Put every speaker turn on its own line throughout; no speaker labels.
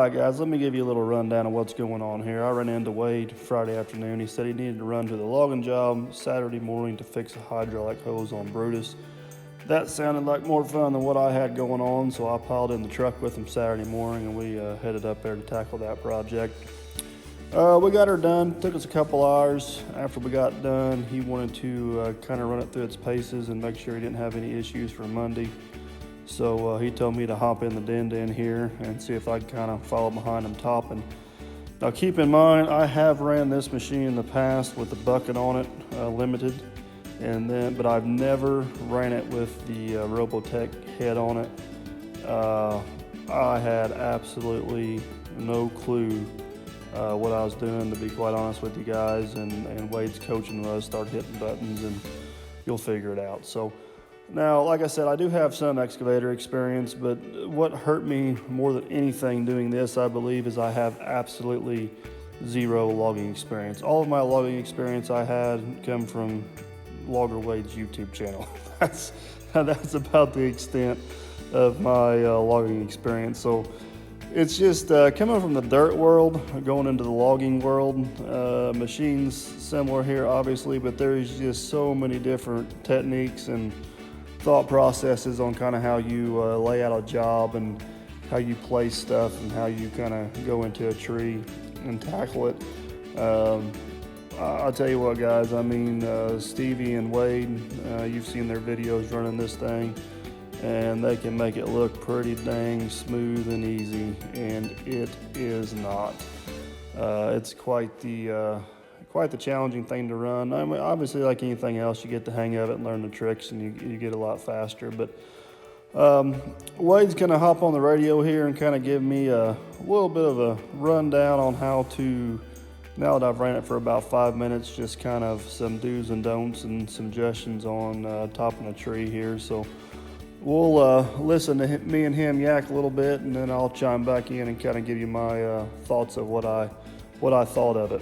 Alright guys, let me give you a little rundown of what's going on here. I ran into Wade Friday afternoon. He said he needed to run to the logging job Saturday morning to fix a hydraulic hose on Brutus. That sounded like more fun than what I had going on, so I piled in the truck with him Saturday morning and we headed up there to tackle that project. We got her done. Took us a couple hours. After we got done, he wanted to kind of run it through its paces and make sure he didn't have any issues for Monday. So he told me to hop in the den in here and see if I'd kind of follow behind him topping. Now keep in mind, I have ran this machine in the past with the bucket on it, limited, but I've never ran it with the robotech head on it. I had absolutely no clue what I was doing, to be quite honest with you guys, and Wade's coaching us, start hitting buttons and you'll figure it out. So now, like I said, I do have some excavator experience, but what hurt me more than anything doing this, I believe, is I have absolutely zero logging experience. All of my logging experience I had come from Logger Wade's YouTube channel. That's about the extent of my logging experience. So it's just coming from the dirt world, going into the logging world. Machines similar here, obviously, but there's just so many different techniques and thought processes on kind of how you lay out a job and how you place stuff and how you kind of go into a tree and tackle it. I'll tell you what, guys, I mean, Stevie and Wade, you've seen their videos running this thing, and they can make it look pretty dang smooth and easy, and it is not. It's quite the challenging thing to run. I mean, obviously, like anything else, you get the hang of it and learn the tricks, and you get a lot faster. But Wade's gonna hop on the radio here and kind of give me a little bit of a rundown on how to, now that I've ran it for about 5 minutes, just kind of some do's and don'ts and suggestions on topping a tree here. So we'll listen to me and him yak a little bit, and then I'll chime back in and kind of give you my thoughts of what I thought of it.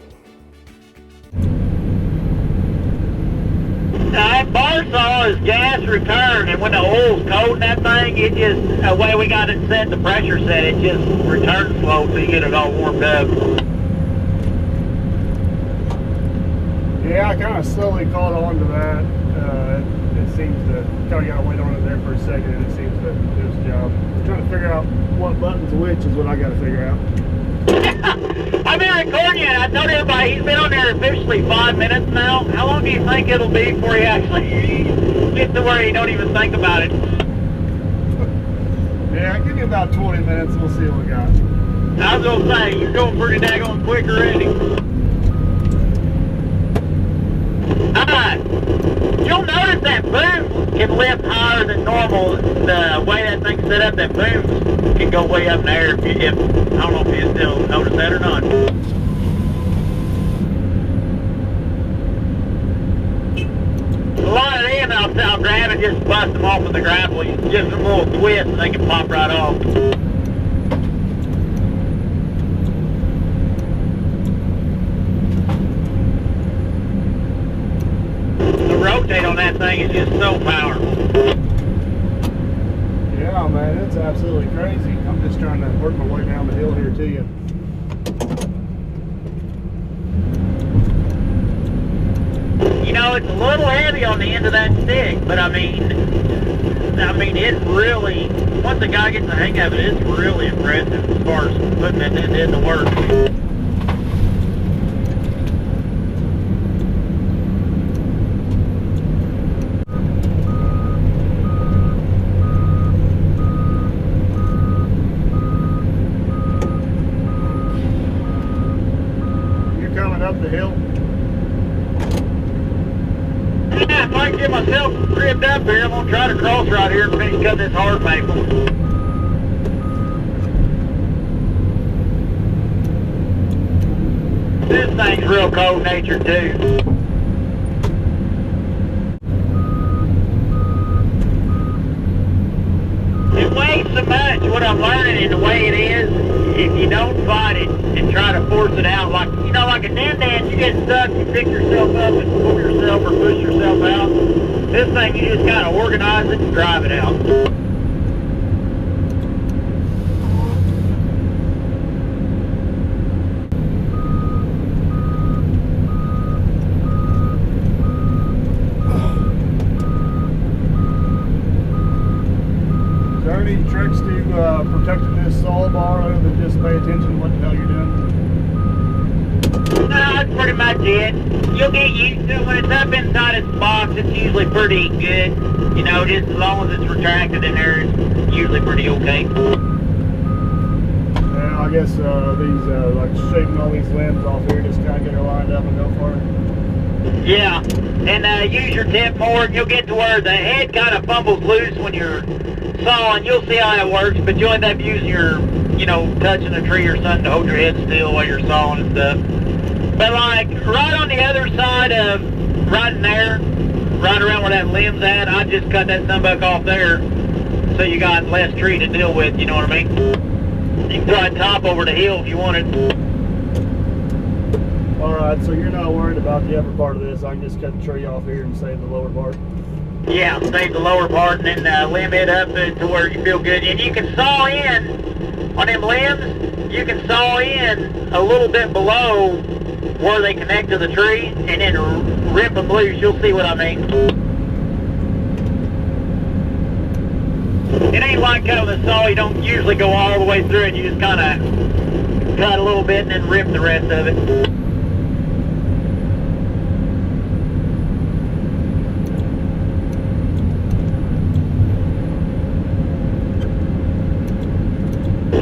Now, that bar saw is gas return, and when the oil's cold in that thing, it just, the way we got it set, the pressure set, it just returns slow till you get it all warmed up.
Yeah, I kind of slowly caught on to that. It seems to, kind of got to wait on it there for a second, and it seems to do its job. I'm trying to figure out what button's which is what I got to figure out.
I've been recording it. I told everybody he's been on there officially 5 minutes now. How long do you think it'll be before he actually gets to where he don't even think about it?
Yeah, give me about 20 minutes. We'll see what we got.
I was gonna say you're going pretty daggone quick already. Alright, you'll notice that boom can lift higher than normal. The way that thing's set up, that boom can go way up in the air. If I don't know if you still notice that or not. A lot of them I'll grab and just bust them off with the grapple. You give them a little twist and they can pop right off. The rotate on that thing is just so powerful.
Yeah, man, it's absolutely crazy. I'm just trying to work my way down the hill here to you.
You know, it's a little heavy on the end of that stick, but I mean, it really, once the guy gets the hang of it, it's really impressive as far as putting it into work.
Up the hill.
Yeah, if I can get myself ribbed up here, I'm going to try to cross right here and finish cutting this hard maple. This thing's real cold-natured too. It weighs so much. What I'm learning in the way it is, if you don't fight it and try to force it out, like, you know, like a dance, you get stuck, you pick yourself up and pull yourself or push yourself out. This thing, you just kind of organize it and drive it out.
tricks to protecting this saw bar other than just pay attention to what the hell you're doing?
No, that's pretty much it. You'll get used to it. When it's up inside its box, it's usually pretty good. You know, just as long as it's retracted in there, it's usually pretty okay.
Yeah, I guess these, like shaving all these limbs off here, just kind of get her lined up and go for it.
Yeah, and use your tip more, and you'll get to where the head kind of fumbles loose when you're sawing. You'll see how that works, but you'll end up using your, you know, touching a tree or something to hold your head still while you're sawing and stuff. But like right on the other side of, right in there, right around where that limb's at, I just cut that sunbuck off there so you got less tree to deal with, you know what I mean? You can throw it top over the hill if you wanted.
Alright, so you're not worried about the upper part of this. I can just cut the tree off here and save the lower part.
Yeah, save the lower part and then limb it up to where you feel good. And you can saw in, on them limbs, you can saw in a little bit below where they connect to the tree and then rip them loose. You'll see what I mean. It ain't like cutting the saw. You don't usually go all the way through it. You just kind of cut a little bit and then rip the rest of it.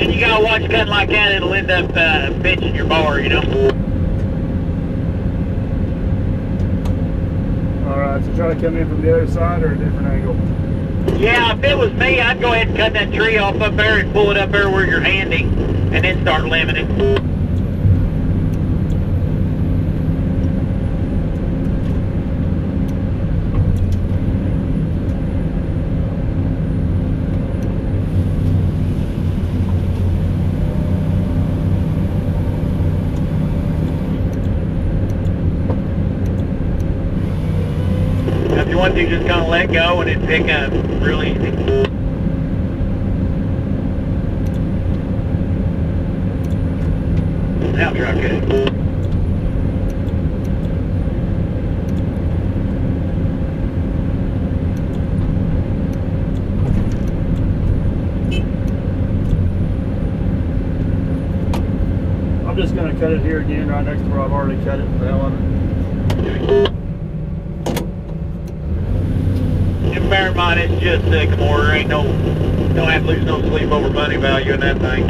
And you gotta watch cutting like that, it'll end up pinching your bar, you know.
Alright, so try to come in from the other side or a different angle?
Yeah, if it was me, I'd go ahead and cut that tree off up there and pull it up there where you're handing, and then start limbing it. If you want to, just kind of let go and it'd pick up real easy. Now try good.
I'm just going to cut it here again right next to where I've already cut it for the hell of it.
And bear in mind, it's just sycamore. There ain't no, don't have to lose no sleep over money value in that thing.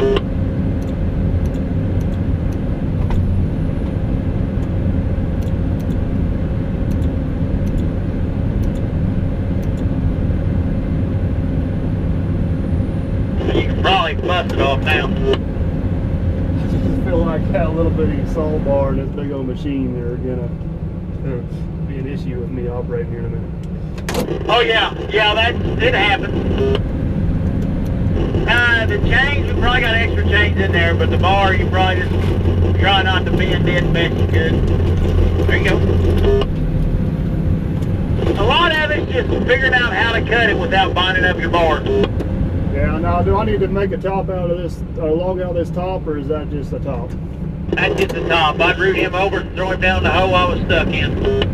You can probably bust it off now.
I just feel like that little bitty saw bar and this big old machine are gonna be an issue with me operating here in a minute.
Oh yeah, it happens. The chains, you probably got extra chains in there, but the bar, you probably just try not to bend it best you could. There you go. A lot of it's just figuring out how to cut it without binding up your bar.
Yeah, now do I need to make a top out of this, log out of this top, or is that just the top?
That's just the top. I'd root him over and throw him down the hole I was stuck in.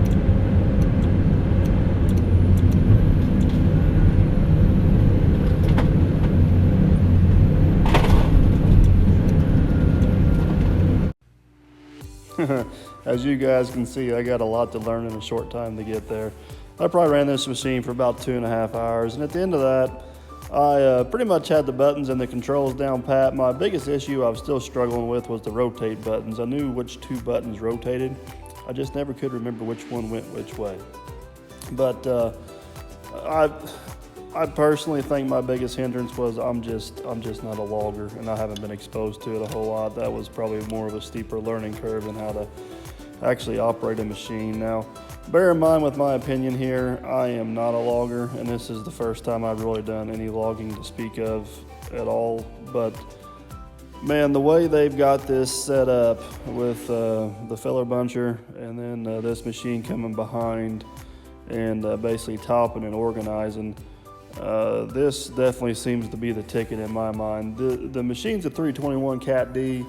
As you guys can see, I got a lot to learn in a short time to get there. I probably ran this machine for about 2.5 hours, and at the end of that, I pretty much had the buttons and the controls down pat. My biggest issue I was still struggling with was the rotate buttons. I knew which two buttons rotated. I just never could remember which one went which way. But I personally think my biggest hindrance was I'm just not a logger, and I haven't been exposed to it a whole lot. That was probably more of a steeper learning curve in how to actually operate a machine. Now, bear in mind with my opinion here, I am not a logger, and this is the first time I've really done any logging to speak of at all. But man, the way they've got this set up with the filler buncher and then this machine coming behind and basically topping and organizing, this definitely seems to be the ticket in my mind. The machine's a 321 Cat D,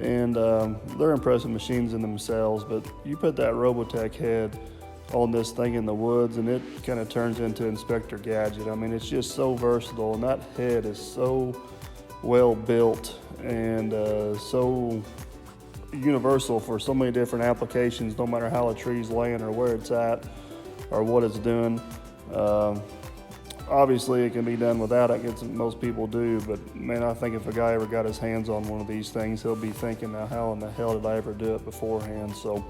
and they're impressive machines in themselves, but you put that robotech head on this thing in the woods, and it kind of turns into Inspector Gadget. I mean, it's just so versatile, and that head is so well built and so universal for so many different applications, no matter how a tree's laying or where it's at or what it's doing. Obviously, it can be done without it, most people do, but man, I think if a guy ever got his hands on one of these things, he'll be thinking, now how in the hell did I ever do it beforehand? So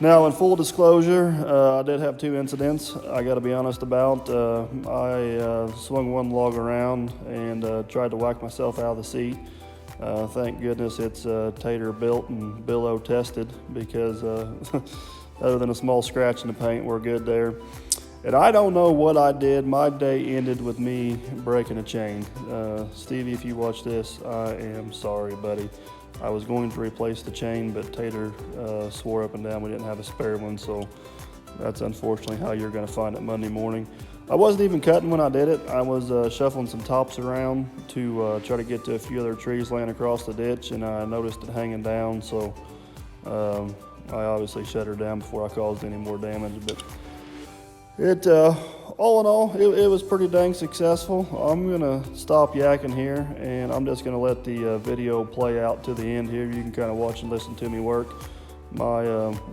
now, in full disclosure, I did have 2 incidents I got to be honest about. I swung one log around and tried to whack myself out of the seat. Thank goodness it's tater built and billow tested, because other than a small scratch in the paint, we're good there. And I don't know what I did. My day ended with me breaking a chain. Stevie, if you watch this, I am sorry, buddy. I was going to replace the chain, but Tater swore up and down we didn't have a spare one, so that's unfortunately how you're gonna find it Monday morning. I wasn't even cutting when I did it. I was shuffling some tops around to try to get to a few other trees laying across the ditch, and I noticed it hanging down, so I obviously shut her down before I caused any more damage. But it, all in all, it was pretty dang successful. I'm gonna stop yakking here, and I'm just gonna let the video play out to the end here. You can kind of watch and listen to me work. My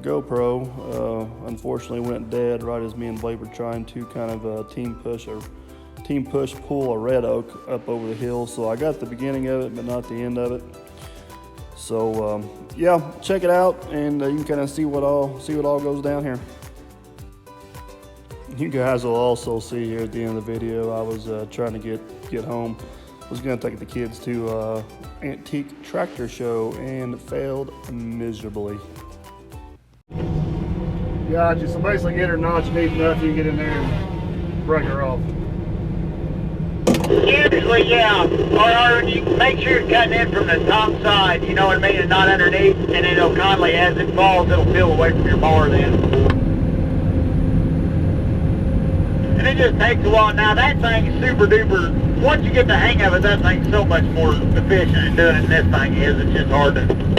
GoPro unfortunately went dead right as me and Blake were trying to kind of team push pull a red oak up over the hill. So I got the beginning of it, but not the end of it. So yeah, check it out, and you can kind of see what all goes down here. You guys will also see here at the end of the video, I was trying to get home. I was gonna take the kids to antique tractor show and failed miserably.
Gotcha. So basically, get her notched deep enough you can get in there and break her off.
Usually, yeah. Or you make sure you're cutting in from the top side, you know what I mean, and not underneath, and then it'll constantly, as it falls, it'll peel away from your bar then. And it just takes a while. Now that thing is super duper. Once you get the hang of it, that thing's so much more efficient in doing it than this thing is. It's just hard to.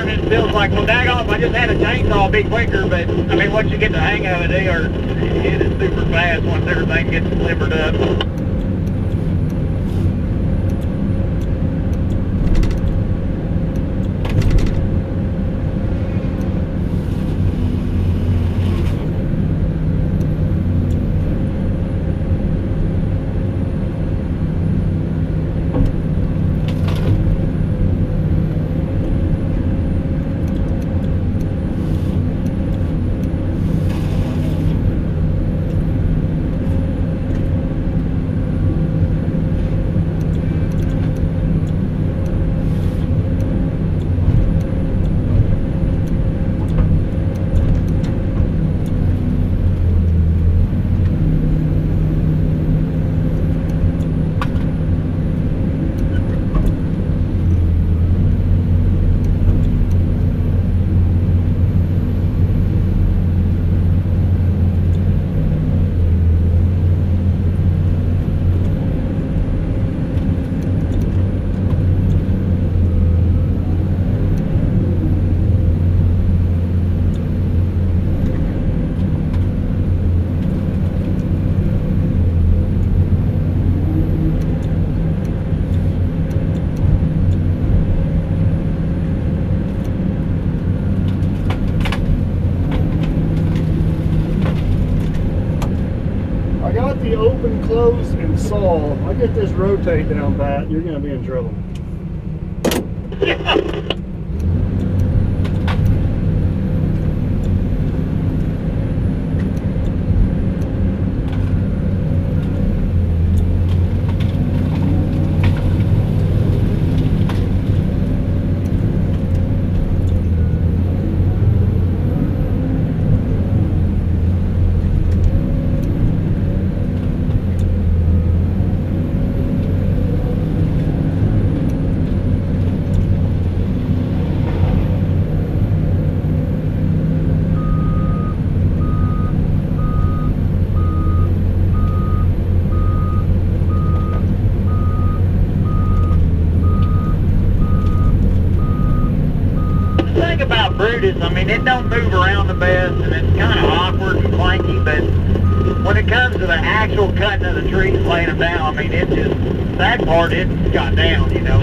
It feels like, well, daggone, if I just had a chainsaw, it'd be quicker, but, I mean, once you get the hang of it, it is super fast once everything gets limbered up.
Close and saw. I get this rotate down pat, you're gonna be in trouble.
is. I mean, it don't move around the best, and it's kind of awkward and clanky, but when it comes to the actual cutting of the trees, laying them down, I mean, it just, that part, it got down, you know.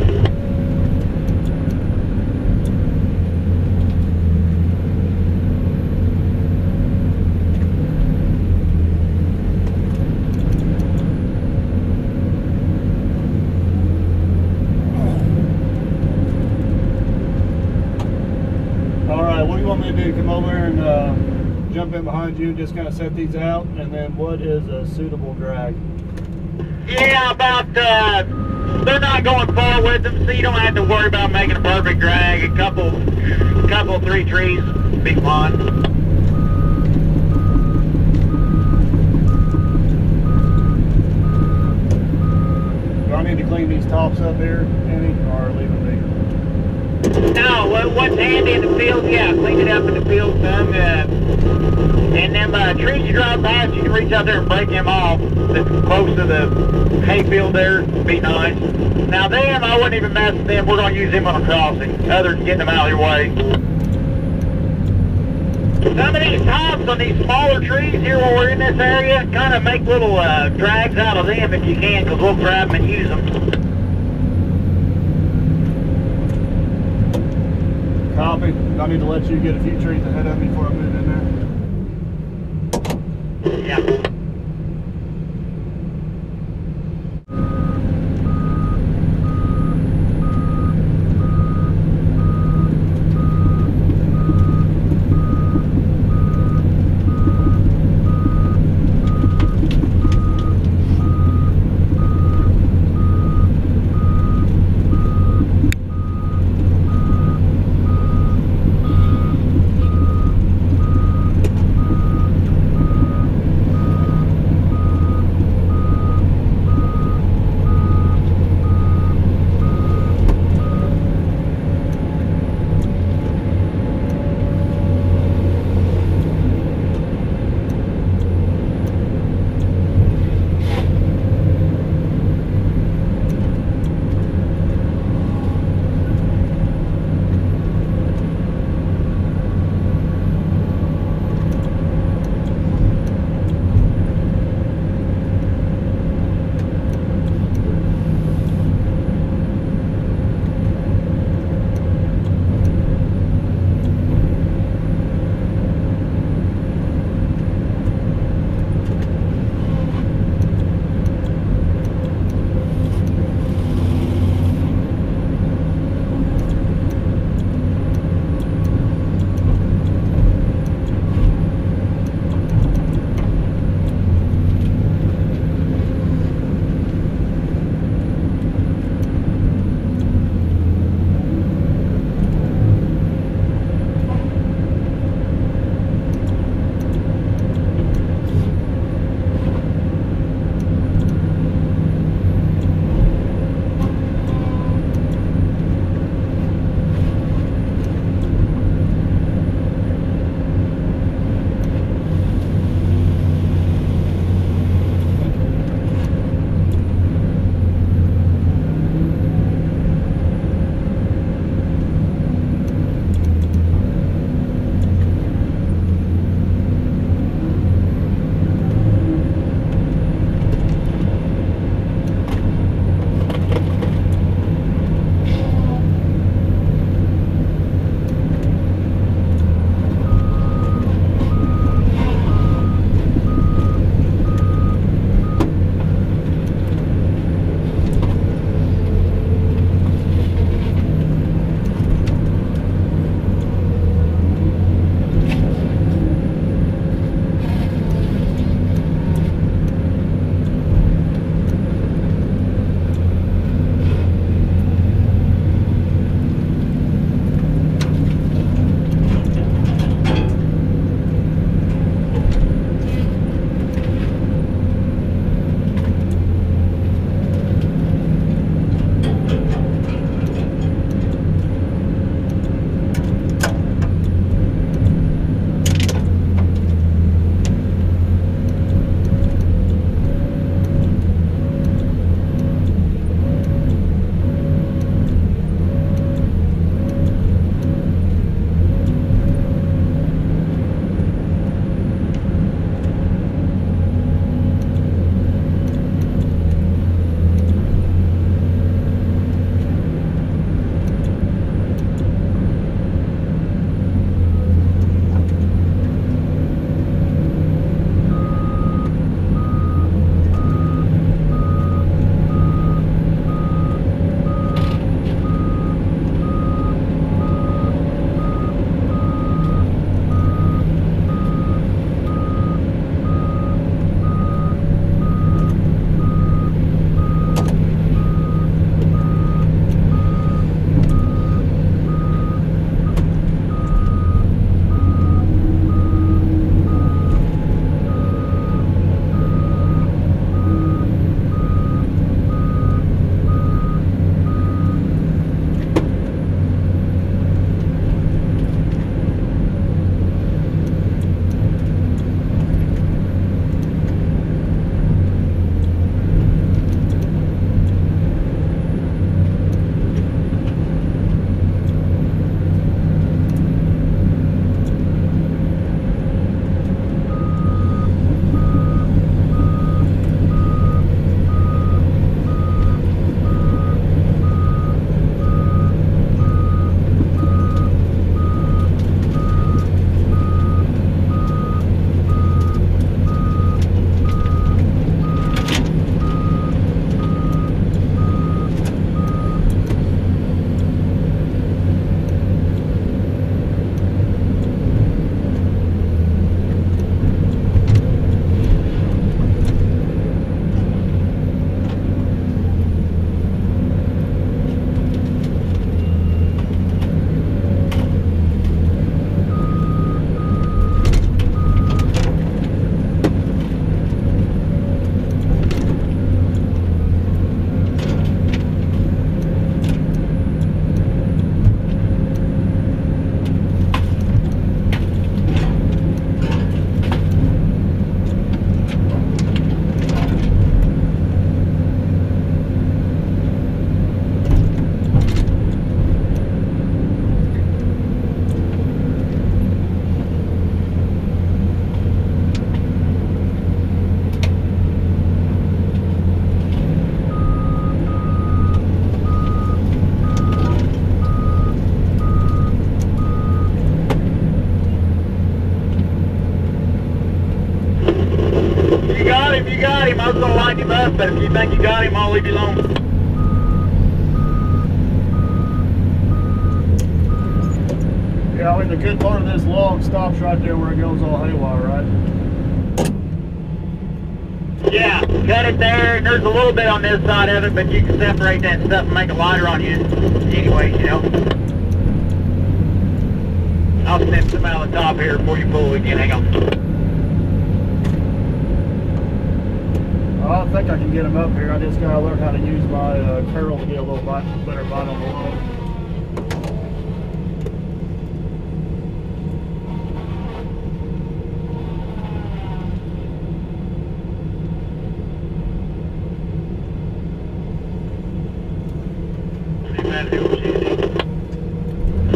What do you want me to do? Come over and jump in behind you and just kind of set these out? And then what is a suitable drag?
Yeah, about, they're not going far with them, so you don't have to worry about making a perfect drag. A couple, 3 trees, be fine.
Do I need to clean these tops up here, Annie, or leave them be?
No, what's handy in the field, yeah, clean it up in the field some, and them trees you drive past, you can reach out there and break them off. That's close to the hay field there, be nice. Now them, I wouldn't even mess with them. We're going to use them on a crossing, other than getting them out of your way. Some of these tops on these smaller trees here while we're in this area, kind of make little drags out of them if you can, because we'll grab them and use them.
Copy. I need to let you get a few trees ahead of me before I move in there.
Yeah. wind him up, but if you think you got him, I'll leave you alone.
Yeah, I mean, the good part of this log stops right there where it goes all haywire, right?
Yeah, cut it there, and there's a little bit on this side of it, but you can separate that stuff and make it lighter on you anyway, you know. I'll snip some out of the top here before you pull again. Hang on.
I think I can get him up here. I just gotta learn how to use my curl to get a little better bite on the log.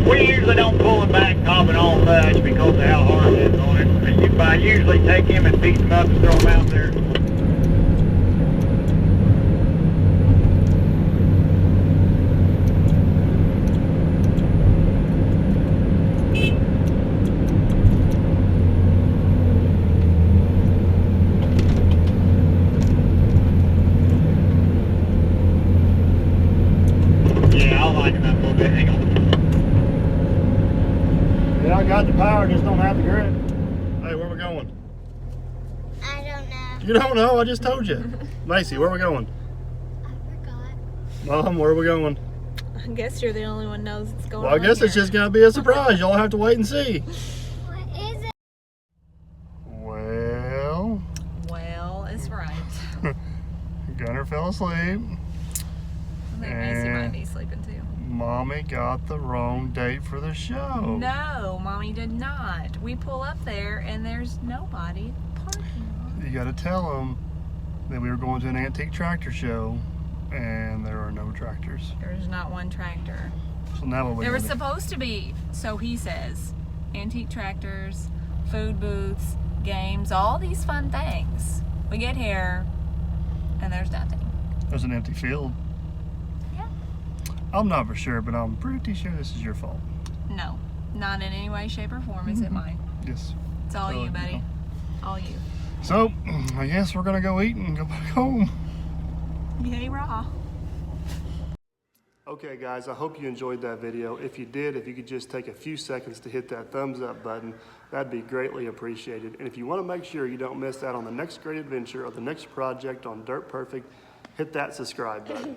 We usually don't pull him back top and all much because of how hard it is on it. I usually take him and beat him up and throw him out there. Yeah, I'll line him up a little bit. Hang on.
Yeah, I got the power, just don't have the grip. Hey, where we going?
I don't know.
You don't know? I just told you. Macy, where we going?
I forgot.
Mom, where we going?
I guess you're the only one knows what's going
Well,
on.
I guess it's just gonna be a surprise. Y'all have to wait and see.
What is it?
Well,
It's right.
Gunner fell asleep.
I think Macy
And-
might be sleeping too.
Mommy got the wrong date for the show.
No, Mommy did not. We pull up there and there's nobody at the parking lot.
You gotta tell them that we were going to an antique tractor show and there are no tractors.
There's not one tractor.
So now what we
There was
gonna do?
supposed to be, so he says, antique tractors, food booths, games, all these fun things. We get here and there's nothing.
There's an empty field.
Yeah.
I'm not for sure, but I'm pretty sure this is your fault.
No, not in any way, shape, or form is it mine.
Yes.
It's all
So,
you, buddy.
you know.
All you.
So, I guess we're gonna go eat and go back home.
Yay, raw.
Okay guys, I hope you enjoyed that video. If you did, if you could just take a few seconds to hit that thumbs up button, that'd be greatly appreciated. And if you want to make sure you don't miss out on the next great adventure or the next project on Dirt Perfect, hit that subscribe button.